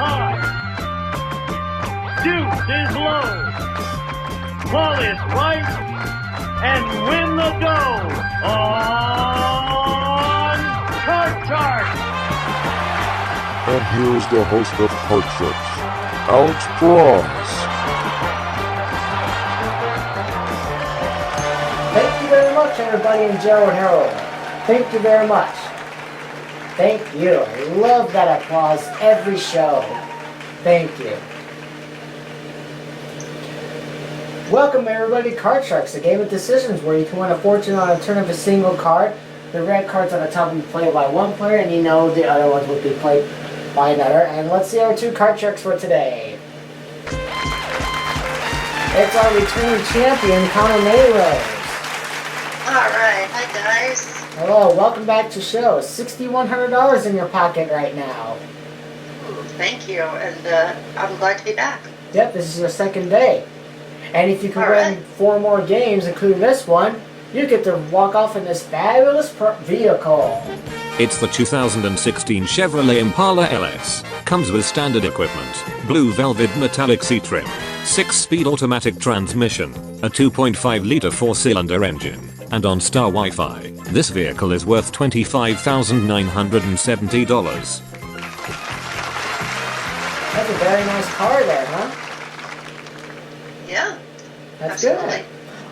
high. Deuce is low. Ball is right. And win the dough on Card Shark. And here's the host of Card Sharks, Alex Bronze. Thank you very much, everybody in Gerald Harold. Thank you very much. Thank you. I love that applause every show. Thank you. Welcome, everybody, to Card Sharks, a game of decisions where you can win a fortune on a turn of a single card. The red cards on the top will be played by one player, and you know the other ones will be played by another. And let's see our two Card Sharks for today. It's our returning champion, Connor Mayrose. Alright, hi guys. Hello, welcome back to the show. $6,100 in your pocket right now. Ooh, thank you, and I'm glad to be back. Yep, this is your second day. And if you can Alright. win 4 more games, including this one, you get to walk off in this fabulous vehicle. It's the 2016 Chevrolet Impala LS. Comes with standard equipment, blue velvet metallic seat trim, 6-speed automatic transmission, a 2.5-liter 4-cylinder engine, and on-star Wi-Fi. This vehicle is worth $25,970. That's a very nice car there, huh? Yeah, That's absolutely. good.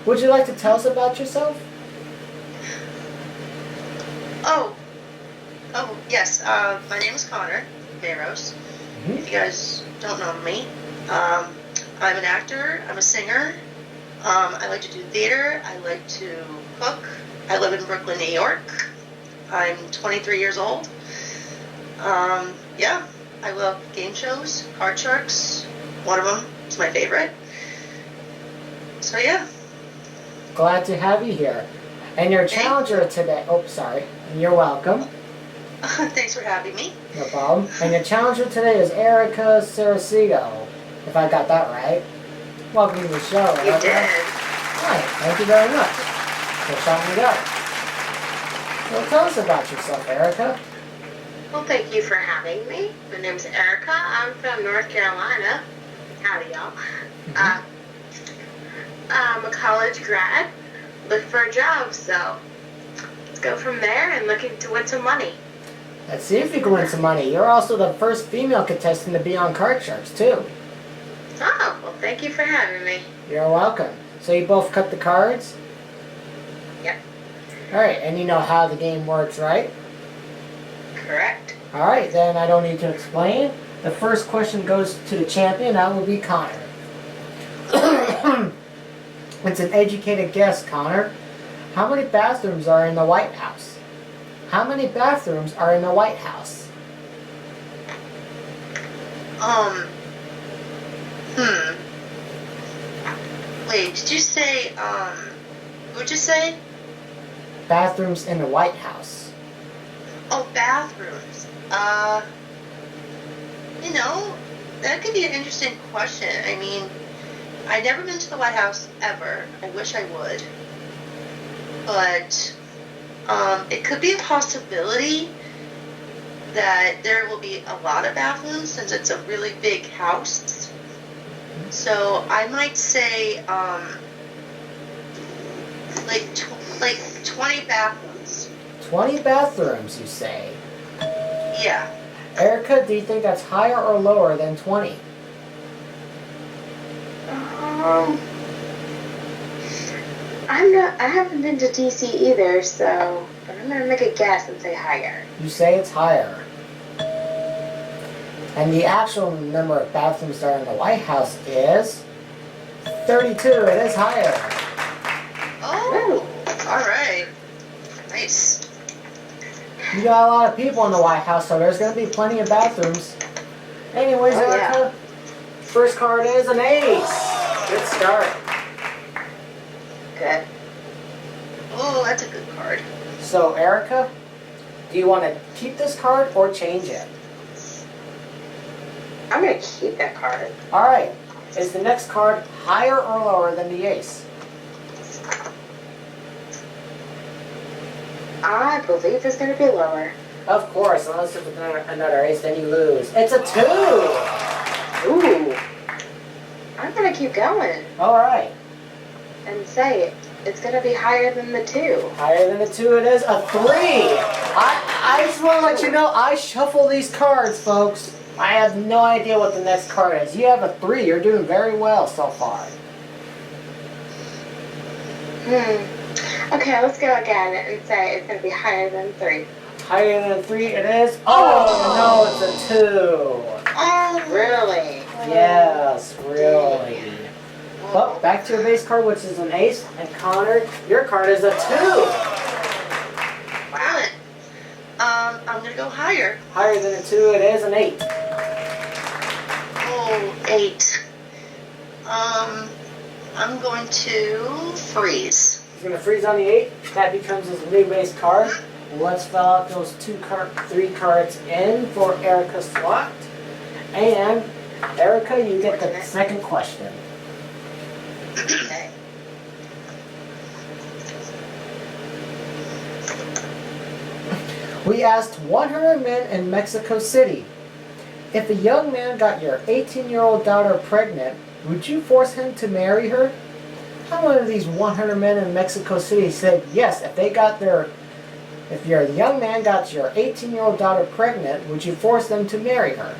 Would you like to tell us about yourself? Oh, yes, my name is Connor Mayrose. If you guys don't know me, I'm an actor, I'm a singer, I like to do theater, I like to cook, I live in Brooklyn, New York, I'm 23 years old. Yeah, I love game shows, Card Sharks, one of them is my favorite. So yeah. Glad to have you here. And your challenger today... Oh, sorry. You're welcome. Thanks for having me. No problem. And your challenger today is Erica Saraceno, if I got that right. Welcome to the show, You Erica. did. Hi, thank you very much. Good shot in the gut. Well, tell us about yourself, Erica. Well, thank you for having me. My name's Erica. I'm from North Carolina. Howdy, y'all. I'm a college grad. Look for a job, so let's go from there and looking to win some money. Let's see if you can win some money. You're also the first female contestant to be on Card Sharks, too. Oh, well, thank you for having me. You're welcome. So you both cut the cards? Yep. Alright, and you know how the game works, right? Correct. Alright, then I don't need to explain. The first question goes to the champion. That will be Connor. It's an educated guess, Connor. How many bathrooms are in the White House? How many bathrooms are in the White House? Wait, did you say, what'd you say? Bathrooms in the White House. Oh, bathrooms. You know, that could be an interesting question. I mean, I've never been to the White House ever. I wish I would. But, it could be a possibility that there will be a lot of bathrooms since it's a really big house. So I might say, like 20 bathrooms. 20 bathrooms, you say? Yeah. Erica, do you think that's higher or lower than 20? I haven't been to DC either, so I'm gonna make a guess and say higher. You say it's higher. And the actual number of bathrooms that are in the White House is 32. It is higher. Oh, all right. Nice. You got a lot of people in the White House, so there's going to be plenty of bathrooms. Anyways, Oh, yeah. Erica, first card is an ace. Good start. Good. Oh, that's a good card. So, Erica, do you want to keep this card or change it? I'm gonna keep that card. Alright, is the next card higher or lower than the ace? I believe it's gonna be lower. Of course, unless it's another ace, then you lose. It's a 2! Ooh. I'm gonna keep going Alright. and say it's gonna be higher than the 2. Higher than a 2 it is. A 3! I just want to let you know, I shuffle these cards, folks. I have no idea what the next card is. You have a 3. You're doing very well so far. Okay, let's go again and say it's gonna be higher than 3. Higher than a 3 it is. Oh, no, it's a 2. Oh, really? Yes, really. Well, back to your base card, which is an ace. And Connor, your card is a 2. Wow. I'm gonna go higher. Higher than a 2 it is, an 8. Oh, 8. I'm going to freeze. He's going to freeze on the 8. That becomes his new base card. Let's fill out those 3 cards in for Erica's slot. And Erica, you get the second question. Okay. We asked 100 men in Mexico City, if a young man got your 18-year-old daughter pregnant, would you force him to marry her? How many of these 100 men in Mexico City said yes, if your young man got your 18-year-old daughter pregnant, would you force them to marry her?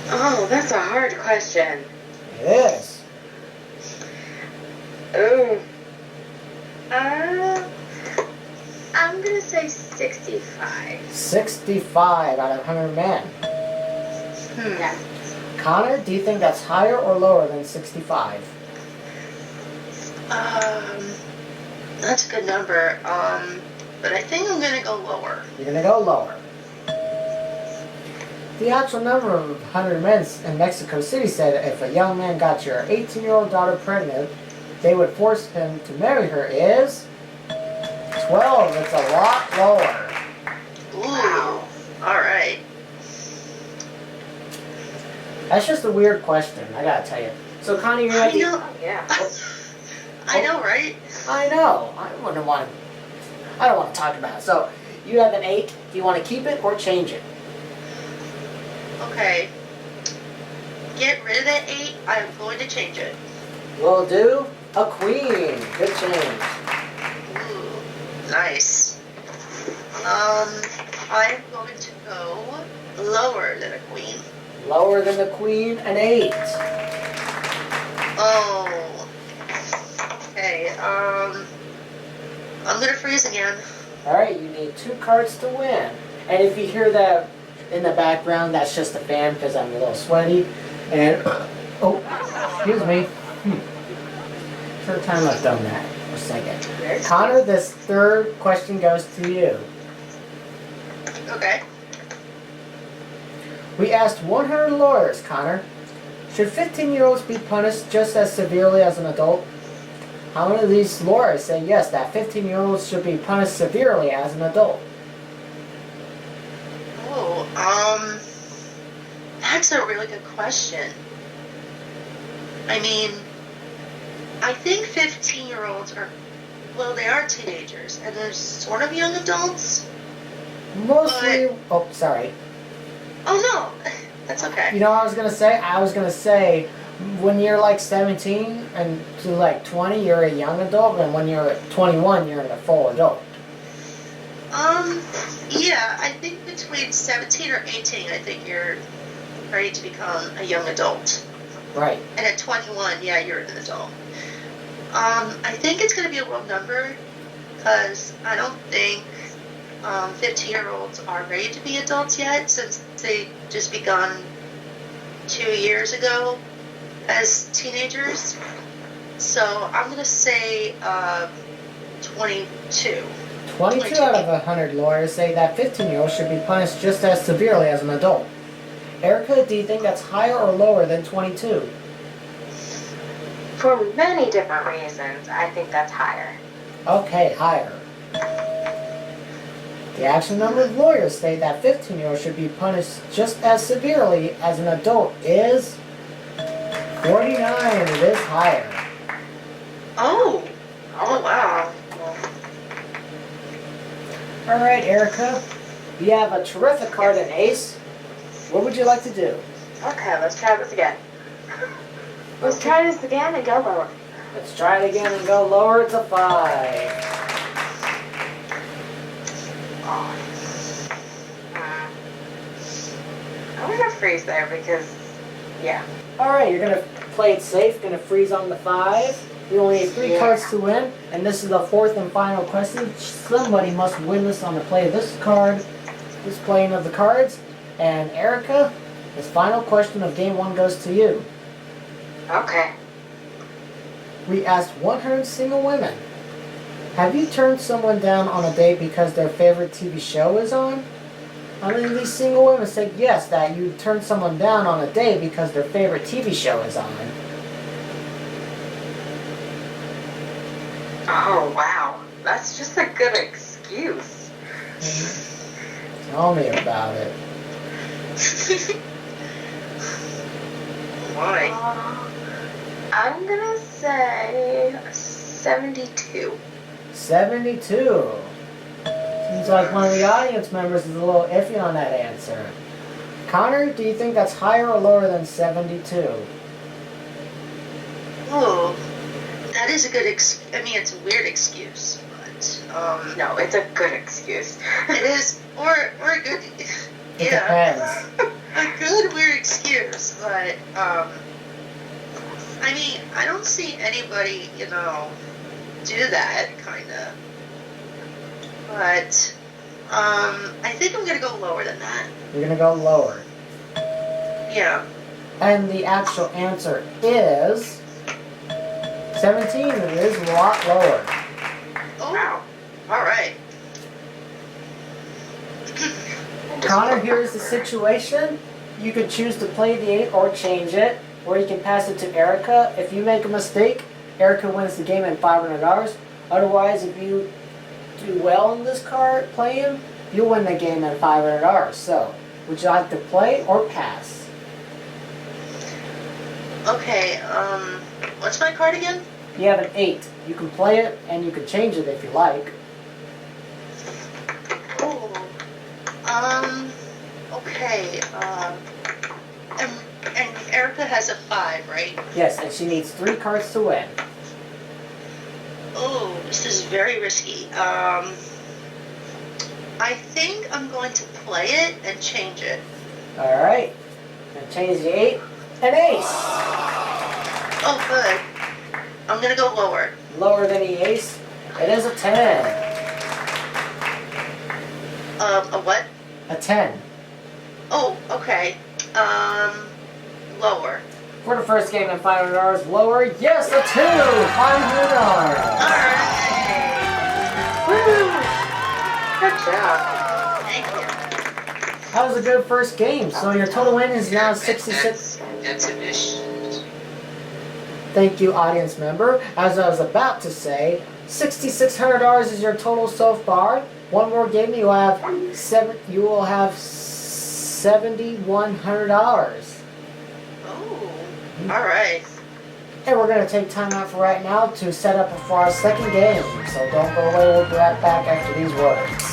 Oh, that's a hard question. It is. Ooh. I'm gonna say 65. 65 out of 100 men. Yeah. Connor, do you think that's higher or lower than 65? That's a good number. But I think I'm gonna go lower. You're going to go lower. The actual number of 100 men in Mexico City said if a young man got your 18-year-old daughter pregnant, they would force him to marry her is 12. It's a lot lower. Ooh. Wow. All right. That's just a weird question, I gotta tell you. So, Connie, you're I at the... know. Yeah. I know, right? I know. I don't want to talk about it. So, you have an 8. Do you want to keep it or change it? Okay. Get rid of that 8. I'm going to change it. We'll do a queen. Good change. Ooh, nice. I'm going to go lower than a queen. Lower than the queen, an 8. Oh. Okay, I'm gonna freeze again. Alright, you need 2 cards to win. And if you hear that in the background, that's just a fan because I'm a little sweaty. And, oh, excuse me. Third time I've done that. A second. Connor, this third question goes to you. Okay. We asked 100 lawyers, Connor, should 15-year-olds be punished just as severely as an adult? How many of these lawyers say yes, that 15-year-olds should be punished severely as an adult? Oh, that's a really good question. I mean, I think 15-year-olds are, well, they are teenagers, and they're sort of young adults. Mostly, oh, sorry. Oh, no, that's okay. You know what I was going to say? I was going to say, when you're like 17 and to like 20, you're a young adult, and when you're 21, you're a full adult. Yeah, I think between 17 or 18, I think you're ready to become a young adult. Right. And at 21, yeah, you're an adult. I think it's going to be a low number, because I don't think 15-year-olds are ready to be adults yet, since they just begun 2 years ago as teenagers. So I'm going to say 22. 22 out of 100 lawyers say that 15-year-olds should be punished just as severely as an adult. Erica, do you think that's higher or lower than 22? For many different reasons, I think that's higher. Okay, higher. The actual number of lawyers say that 15-year-olds should be punished just as severely as an adult is 49. It is higher. Oh! Oh, wow. Alright, Erica. You have a terrific card in Ace. What would you like to do? Okay, let's try this again. Let's try this again and go lower. Let's try it again and go lower. It's a 5. I'm gonna freeze there because, yeah. Alright, you're gonna play it safe, gonna freeze on the 5. You only have 3 cards to win, and this is the 4th and final question. Somebody must win this on the play of this card, this playing of the cards. And Erica, this final question of game 1 goes to you. Okay. We asked 100 single women, have you turned someone down on a date because their favorite TV show is on? How many of these single women said yes, that you turned someone down on a date because their favorite TV show is on? Oh, wow. That's just a good excuse. Tell me about it. Why? I'm gonna say 72. 72. Seems like one of the audience members is a little iffy on that answer. Connor, do you think that's higher or lower than 72? Oh, that is a good I mean, it's a weird excuse, but, No, it's a good excuse. it is, or a good, It yeah, depends. a good weird excuse, but, I mean, I don't see anybody, do that, kinda. But, I think I'm gonna go lower than that. You're gonna go lower. Yeah. And the actual answer is 17. It is a lot lower. Oh, Wow. alright. Connor, here's the situation. You could choose to play the 8 or change it, or you can pass it to Erica. If you make a mistake, Erica wins the game at $500. Otherwise, if you do well in this card playing, you'll win the game at $500. So, would you like to play or pass? Okay, what's my card again? You have an 8. You can play it and you can change it if you like. Oh, okay, and Erica has a 5, right? Yes, and she needs 3 cards to win. Oh, this is very risky. I think I'm going to play it and change it. Alright. And change the 8. An ace! Oh, good. I'm gonna go lower. Lower than the ace. It is a 10. A what? A 10. Oh, okay. Lower. For the first game at $500, lower. Yes, a 2! $500. Alright. Good job. Thank you. That was a good first game. So your total win is now 66. That's an issue. Thank you, audience member. As I was about to say, $6,600 is your total so far. One more game, you will have $7,100. Oh, alright. And we're going to take time out for right now to set up for our second game. So don't go away, we'll be right back after these words.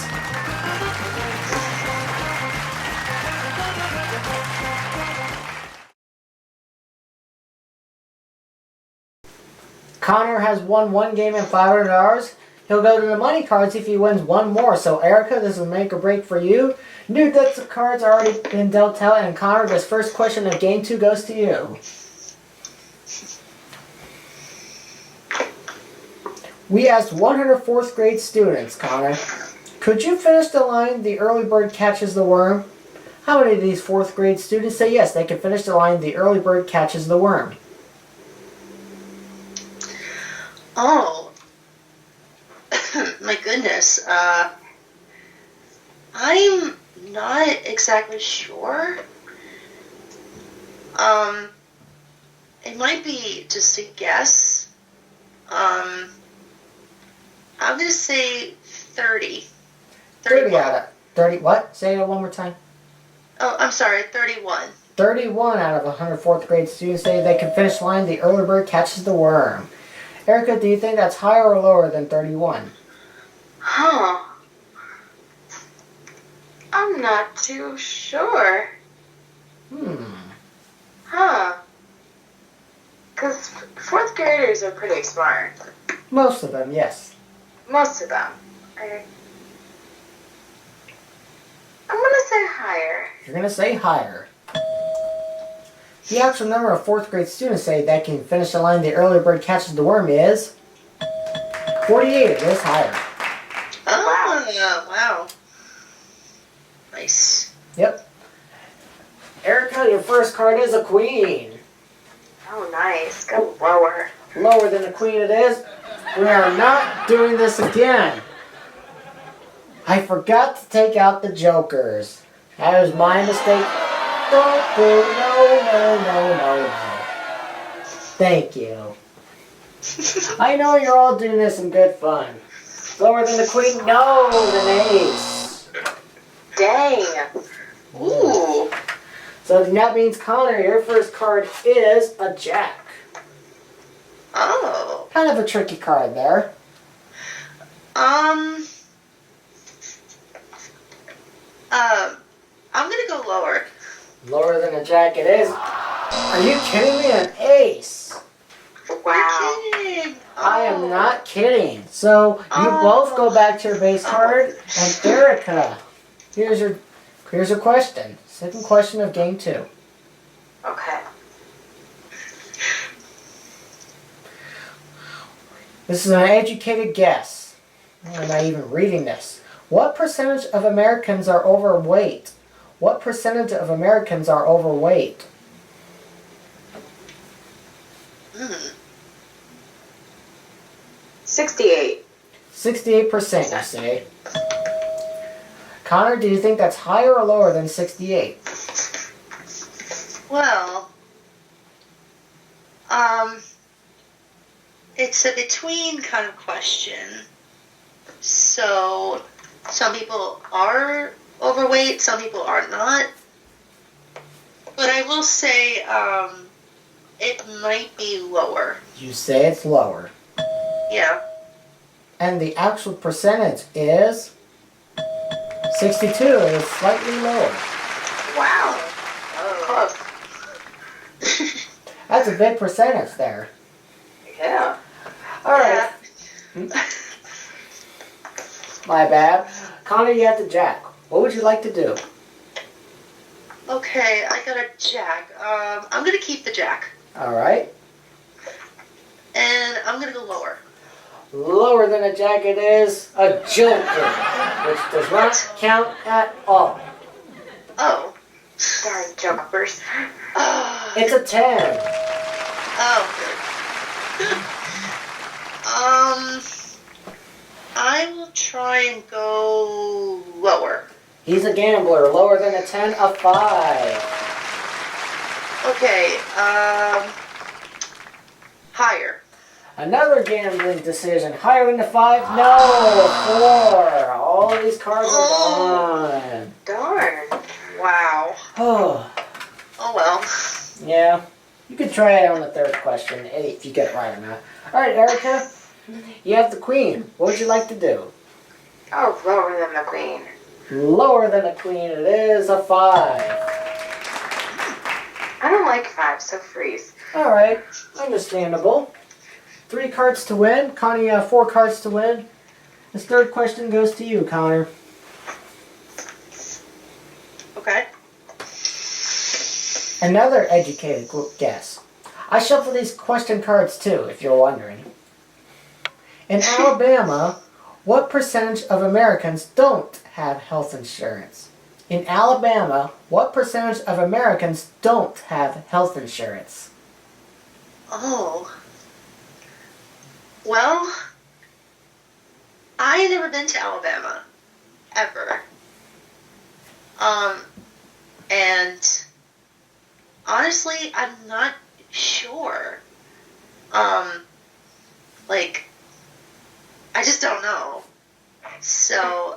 Connor has won 1 game at $500. He'll go to the money cards if he wins 1 more. So Erica, this will make or break for you. New decks of cards are already been dealt out, and Connor, this first question of game 2 goes to you. We asked 100 4th grade students, Connor, could you finish the line, the early bird catches the worm? How many of these 4th grade students say yes, they can finish the line, the early bird catches the worm? Oh, my goodness. I'm not exactly sure. It might be just a guess. I'm gonna say 30. 30 out of 30. What? Say it one more time. Oh, I'm sorry, 31. 31 out of 100 4th grade students say they can finish the line, the early bird catches the worm. Erica, do you think that's higher or lower than 31? Huh. I'm not too sure. Huh. Because fourth graders are pretty smart. Most of them, yes. Most of them. I'm going to say higher. You're going to say higher. The actual number of fourth grade students say that can finish the line the early bird catches the worm is 48. It is higher. Oh, wow. Nice. Yep. Erica, your first card is a queen. Oh, nice. Go lower. Lower than the queen it is. We are not doing this again. I forgot to take out the jokers. That was my mistake. Don't boo. No. Thank you. I know you're all doing this in good fun. Lower than the queen? No, the ace. Dang. Ooh. So that means, Connor, your first card is a jack. Oh. Kind of a tricky card there. I'm gonna go lower. Lower than a jack it is. Are you kidding me? An ace. Wow. You're kidding. I am not kidding. So you both go back to your base card, and Erica, here's your question. Second question of game 2. Okay. This is an educated guess. I'm not even reading this. What percentage of Americans are overweight? What percentage of Americans are overweight? 68. 68%, you say. Connor, do you think that's higher or lower than 68? Well, it's a between kind of question. So, some people are overweight, some people are not. But I will say, it might be lower. You say it's lower. Yeah. And the actual percentage is 62. It is slightly lower. Wow. Close. That's a big percentage there. Yeah. All right. My bad. Connor, you have the jack. What would you like to do? Okay, I got a jack. I'm gonna keep the jack. All right. And I'm gonna go lower. Lower than a jack it is a joker, which does not count at all. Oh. Sorry, jokers. It's a 10. Oh, good. I will try and go lower. He's a gambler. Lower than a 10, a 5. Okay, higher. Another gambling decision. Higher than a 5? No, a 4. All of these cards are gone. Darn. Wow. Oh, Oh well. yeah. You could try it on the third question if you get it right or not. All right, Erica. You have the queen. What would you like to do? Oh, lower than the queen. Lower than a queen it is a 5. I don't like 5, so freeze. All right, understandable. 3 cards to win. Connor, you have 4 cards to win. This third question goes to you, Connor. Okay. Another educated guess. I shuffle these question cards too, if you're wondering. In Alabama, what percentage of Americans don't have health insurance? In Alabama, what percentage of Americans don't have health insurance? Oh. Well, I never been to Alabama. Ever. And honestly, I'm not sure. I just don't know. So,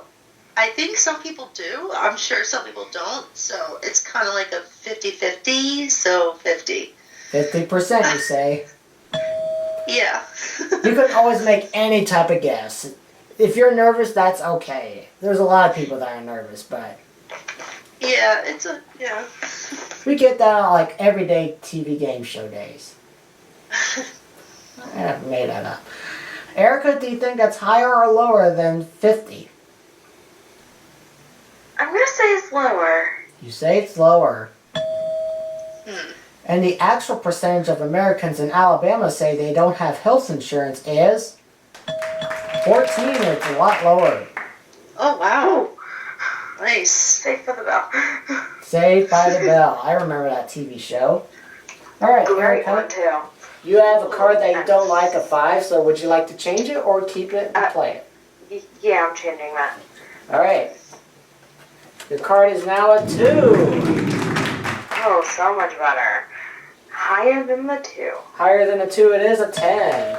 I think some people do. I'm sure some people don't. So, it's kind of like a 50-50. So, 50. 50%, you say. Yeah. You can always make any type of guess. If you're nervous, that's okay. There's a lot of people that are nervous, but Yeah, yeah. We get that on like everyday TV game show days. I haven't made that up. Erica, do you think that's higher or lower than 50? I'm gonna say it's lower. You say it's lower. Hmm. And the actual percentage of Americans in Alabama say they don't have health insurance is 14. It's a lot lower. Oh, wow. Ooh. Nice. Safe for the bell. Saved by the Bell. I remember that TV show. All right, Great one Erica, too. you have a card that you don't like, a 5, so would you like to change it or keep it and play it? Yeah, I'm changing that. All right. Your card is now a 2. Oh, so much better. Higher than the 2. Higher than a 2, it is a 10.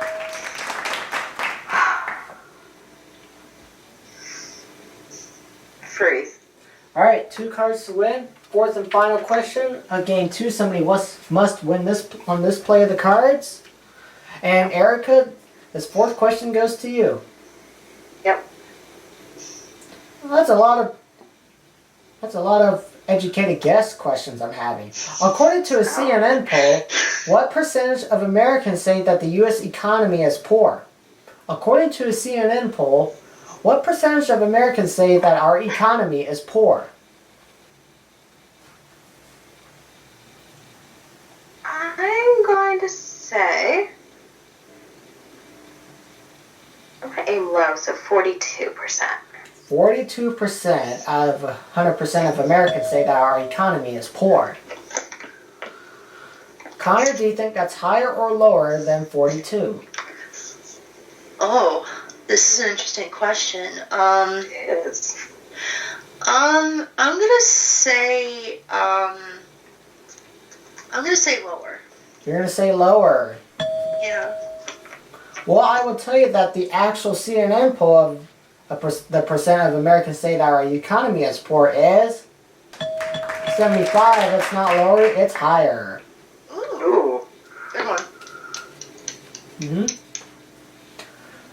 Freeze. All right, 2 cards to win. Fourth and final question. Game 2, somebody must win this on this play of the cards. And Erica, this 4th question goes to you. Yep. Well, that's a lot of educated guess questions I'm having. According to a CNN poll, what percentage of Americans say that the U.S. economy is poor? According to a CNN poll, what percentage of Americans say that our economy is poor? I'm going to say... I'm going to aim low, so 42%. 42% out of 100% of Americans say that our economy is poor. Connor, do you think that's higher or lower than 42? Oh, this is an interesting question. It is. I'm gonna say lower. You're going to say lower. Yeah. Well, I will tell you that the actual CNN poll of the percent of Americans say that our economy is poor is 75. It's not lower, it's higher. Ooh. Good one. Mm-hmm.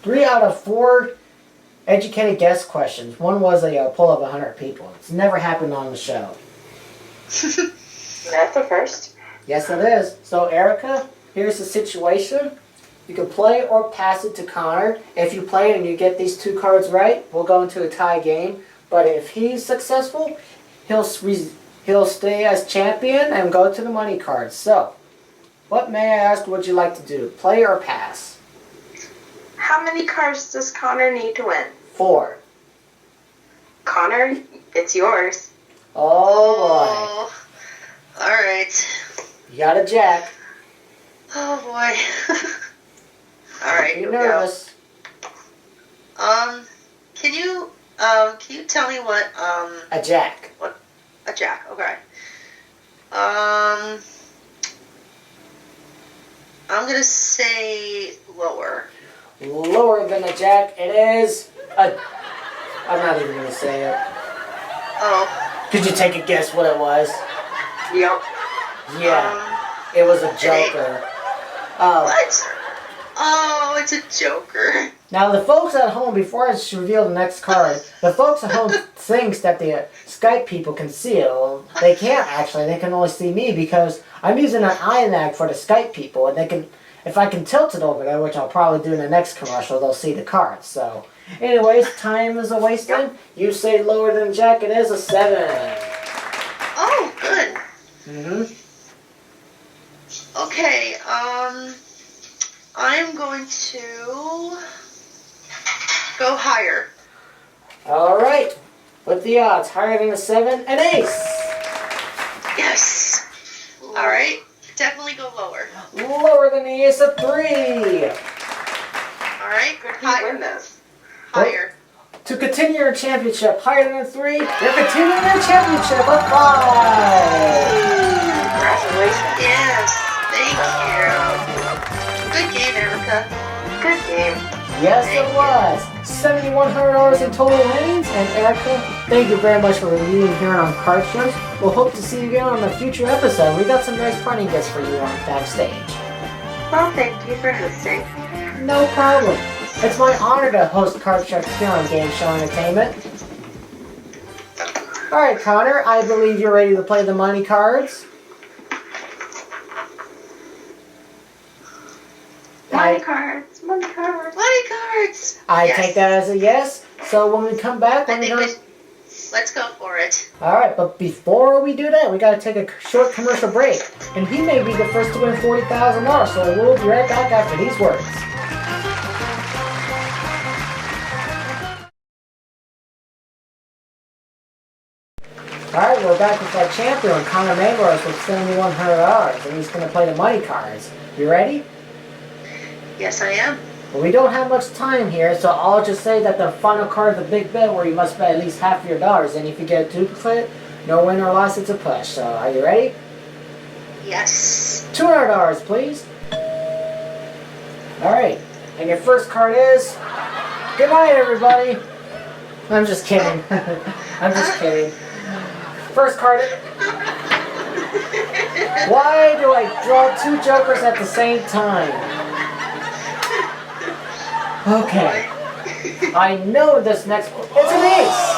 3 out of 4 educated guess questions. One was a poll of 100 people. It's never happened on the show. That's the first. Yes, it is. So, Erica, here's the situation. You can play or pass it to Connor. If you play and you get these 2 cards right, we'll go into a tie game. But if he's successful, he'll stay as champion and go to the money cards. So, what may I ask would you like to do? Play or pass? How many cards does Connor need to win? 4. Connor, it's yours. Oh All right. boy. You got a jack. Oh boy. All right. Be Here we go. nervous. Can you tell me what A jack. a jack? Okay. I'm gonna say lower. Lower than a jack. It is a... I'm not even going to say it. Oh. Could you take a guess what it was? Yep. Yeah. It was a joker. What? Oh, it's a joker. Now the folks at home, before I reveal the next card, the folks at home thinks that the Skype people can see it. Well, they can't actually. They can only see me because I'm using an iMac for the Skype people, and they can, if I can tilt it over there, which I'll probably do in the next commercial, they'll see the cards. So, anyways, time is a wasted. Yep. You say lower than Jack. It is a 7. Oh, good. Mm-hmm. Okay, I'm going to go higher. All right. What the odds? Higher than a 7? An ace. Yes. All right. Definitely go lower. Lower than the ace, a 3. All right. Could he Higher. win this? Higher. To continue your championship, higher than a 3, you're continuing your championship, a 5. Congratulations. Yes. Thank you. Good game, Erica. Good game. Yes, it was. $7,100 in total winnings. And Erica, thank you very much for being here on Card Sharks. We'll hope to see you again on a future episode. We got some nice funny gifts for you on backstage. Well, thank you for hosting. No problem. It's my honor to host Card Sharks here on Game Show Entertainment. Alright, Connor, I believe you're ready to play the money cards. Money cards. Money cards. Money cards! I Yes. take that as a yes. So when we come back, I we're think gonna... let's go for it. Alright, but before we do that, we gotta take a short commercial break. And he may be the first to win $40,000, so we'll be right back after these words. Alright, we're back with our champion, Connor Mayrose, with $7,100, and he's gonna play the money cards. You ready? Yes, I am. Well, we don't have much time here, so I'll just say that the final card is a big bet where you must bet at least half of your dollars, and if you get a duplicate, no win or loss, it's a push. So, are you ready? Yes. $200, please. Alright, and your first card is... Good night, everybody. I'm just kidding. I'm just kidding. First card is... Why do I draw two jokers at the same time? Okay. I know this next... It's an ace!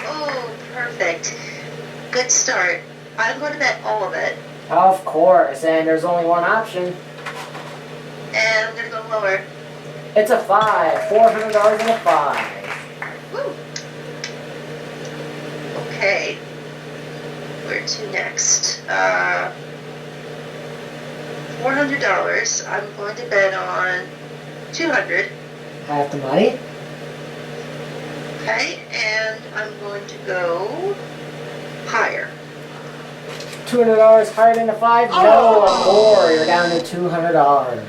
Oh, perfect. Good start. I'm going to bet all of it. Of course, and there's only one option. And I'm going to go lower. It's a 5. $400 and a 5. Woo. Okay. Where to next? $400. I'm going to bet on 200. Half the money. Okay, and I'm going to go higher. $200 higher than a 5? No, a 4. You're down to $200.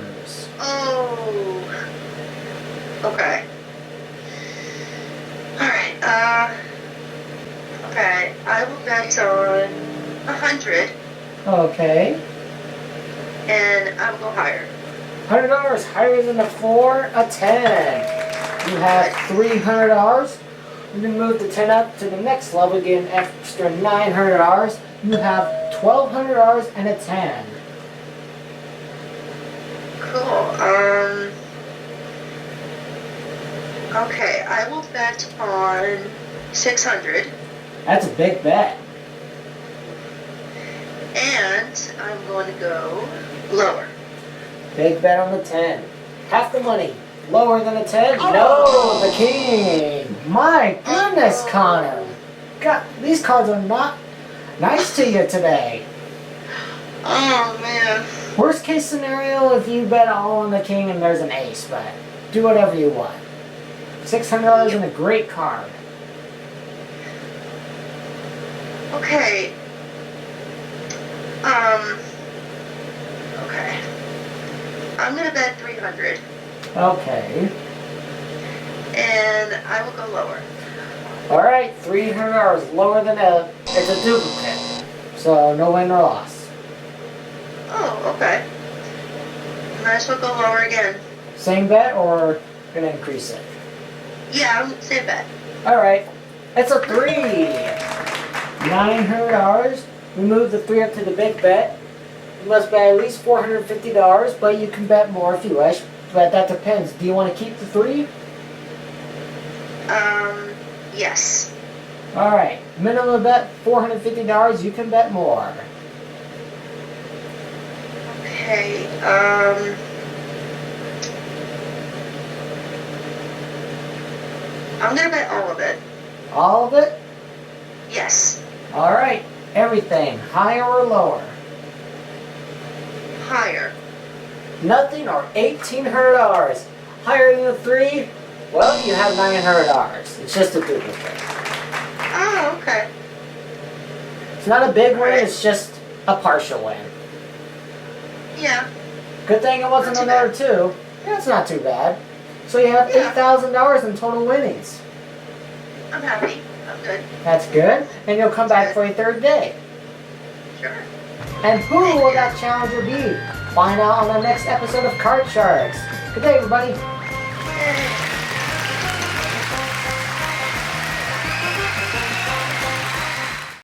Oh. Okay. Alright, okay, I will bet on 100, Okay. and I will go higher. $100 higher than a 4, a 10. You have $300. You can move the 10 up to the next level, get an extra $900. You have $1,200 and a 10. Cool, okay, I will bet on 600, That's a big bet. and I'm going to go lower. Big bet on the 10. Half the money. Lower than a 10? No, the king. My goodness, Connor. God, these cards are not nice to you today. Oh, man. Worst case scenario, if you bet all on the king and there's an ace, but do whatever you want. $600 and a great card. Okay. Okay. I'm gonna bet 300, Okay. and I will go lower. Alright, $300 lower than it's a duplicate. So no win or loss. Oh, okay. Might as well go lower again. Same bet or gonna increase it? Yeah, I'm same bet. Alright, it's a 3. $900. We move the 3 up to the big bet. You must bet at least $450, but you can bet more if you wish. But that depends. Do you want to keep the 3? Yes. Alright, minimum bet $450. You can bet more. Okay, I'm gonna bet all of it. All of it? Yes. Alright, everything. Higher or lower? Higher. Nothing or $1,800. Higher than the 3? Well, you have $900. It's just a duplicate. Oh, okay. It's not a big win, Alright. it's just a partial win. Yeah. Good thing it wasn't Not too another 2. Yeah, it's not too bad. So you have Yeah. $8,000 in total winnings. I'm happy. I'm good. That's good. And you'll come back for a third day. Sure. And who will that challenger be? Find out on the next episode of Card Sharks. Good day, everybody.